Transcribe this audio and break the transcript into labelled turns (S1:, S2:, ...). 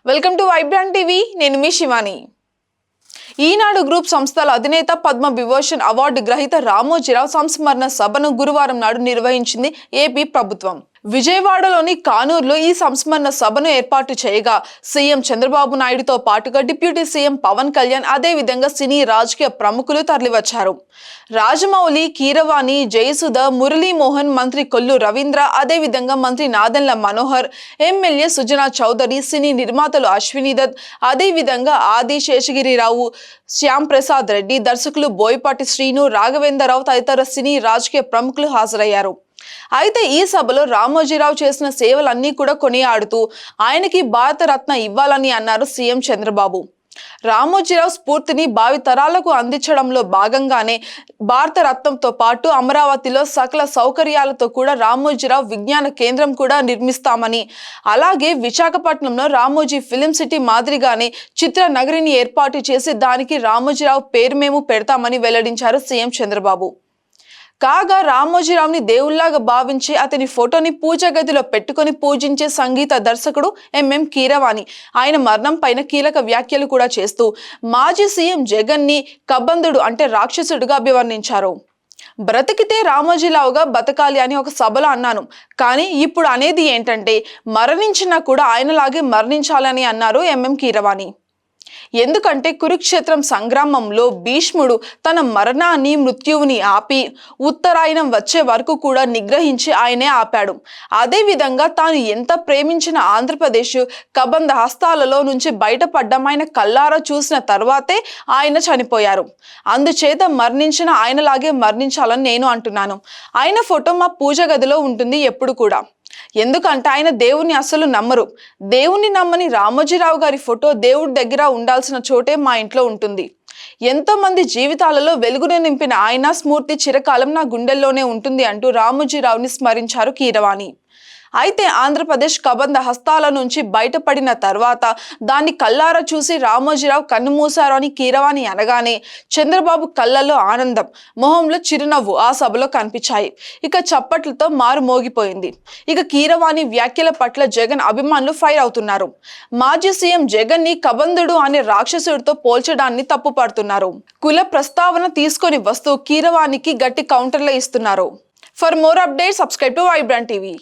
S1: Welcome to Vibrant TV. నేను మీ శివాని. ఈనాడు group సంస్థల అధినేత పద్మ విభూషణ్ అవార్డు గ్రహీత రామోజీరావు సంస్మరణ సభను గురువారం నాడు నిర్వహించింది ఏపీ ప్రభుత్వం. విజయవాడలోని కానూరులో ఈ సంస్మరణ సభను ఏర్పాటు చేయగా సీఎం చంద్రబాబు నాయుడుతో పాటుగా డిప్యూటీ సీఎం పవన్ కళ్యాణ్, అదే విధంగా సినీ రాజకీయ ప్రముఖులు తరలివచ్చారు. రాజమౌళి, కీరవాణి, జయసుధ, మురళీమోహన్, మంత్రి కొల్లు రవీంద్ర, అదే విధంగా మంత్రి నాదెండ్ల మనోహర్, ఎమ్మెల్యే సుజనా చౌదరి, సినీ నిర్మాతలు అశ్విని దత్, అదే విధంగా ఆది శేషగిరిరావు, శ్యామ్ ప్రసాద్ రెడ్డి, దర్శకులు బోయపాటి శ్రీను, రాఘవేంద్రరావు తదితర సినీ రాజకీయ ప్రముఖులు హాజరయ్యారు. అయితే ఈ సభలో రామోజీరావు చేసిన సేవలన్నీ కూడా కొనియాడుతూ ఆయనకి భారతరత్న ఇవ్వాలని అన్నారు సీఎం చంద్రబాబు. రామోజీరావు స్ఫూర్తిని భావి తరాలకు అందించడంలో భాగంగానే భారతరత్నంతో పాటు అమరావతిలో సకల సౌకర్యాలతో కూడా రామోజీరావు విజ్ఞాన కేంద్రం కూడా నిర్మిస్తామని, అలాగే విశాఖపట్నంలో రామోజీ ఫిలిం సిటీ మాదిరిగానే చిత్ర నగరిని ఏర్పాటు చేసి దానికి రామోజీరావు పేరు మేము పెడతామని వెల్లడించారు సీఎం చంద్రబాబు. కాగా రామోజీరావుని దేవుళ్లాగా భావించి అతని ఫోటోని పూజ గదిలో పెట్టుకుని పూజించే సంగీత దర్శకుడు ఎంఎం కీరవాణి ఆయన మరణం పైన కీలక వ్యాఖ్యలు కూడా చేస్తూ మాజీ సీఎం జగన్ ని కబంధుడు అంటే రాక్షసుడిగా అభివర్ణించారు. బ్రతికితే రామోజీరావుగా బతకాలి అని ఒక సభలో అన్నాను, కానీ ఇప్పుడు అనేది ఏంటంటే మరణించినా కూడా ఆయనలాగే మరణించాలని అన్నారు ఎంఎం కీరవాణి. ఎందుకంటే కురుక్షేత్రం సంగ్రామంలో భీష్ముడు తన మరణాన్ని, మృత్యువుని ఆపి ఉత్తరాయణం వచ్చే వరకు కూడా నిగ్రహించి ఆయనే ఆపాడు. అదే విధంగా తాను ఎంత ప్రేమించిన ఆంధ్రప్రదేశ్ కబంధ హస్తాలలో నుంచి బయటపడ్డం ఆయన కల్లారా చూసిన తర్వాతే ఆయన చనిపోయారు. అందుచేత మరణించిన ఆయనలాగే మరణించాలని నేను అంటున్నాను. ఆయన ఫోటో మా పూజ గదిలో ఉంటుంది ఎప్పుడు కూడా. ఎందుకంటే ఆయన దేవుణ్ణి అసలు నమ్మరు. దేవుణ్ణి నమ్మని రామోజీరావు గారి ఫోటో దేవుడి దగ్గర ఉండాల్సిన చోటే మా ఇంట్లో ఉంటుంది. ఎంతో మంది జీవితాలలో వెలుగును నింపిన ఆయన స్మృతి చిరకాలం నా గుండెల్లోనే ఉంటుంది అంటూ రామోజీరావుని స్మరించారు కీరవాణి. అయితే ఆంధ్రప్రదేశ్ కబంధ హస్తాల నుంచి బయటపడిన తర్వాత దాన్ని కల్లారా చూసి రామోజీరావు కన్నుమూశారు అని కీరవాణి అనగానే చంద్రబాబు కళ్ళల్లో ఆనందం, మొహంలో చిరునవ్వు ఆ సభలో కనిపించాయి. ఇక చప్పట్లతో మారు మోగిపోయింది. ఇక కీరవాణి వ్యాఖ్యల పట్ల జగన్ అభిమానులు ఫైర్ అవుతున్నారు. మాజీ సీఎం జగన్ ని కబంధుడు అనే రాక్షసుడితో పోల్చడాన్ని తప్పుపడుతున్నారు. కుల ప్రస్తావన తీసుకొని వస్తూ కీరవాణికి గట్టి కౌంటర్లు ఇస్తున్నారు. For more updates subscribe to Vibrant TV.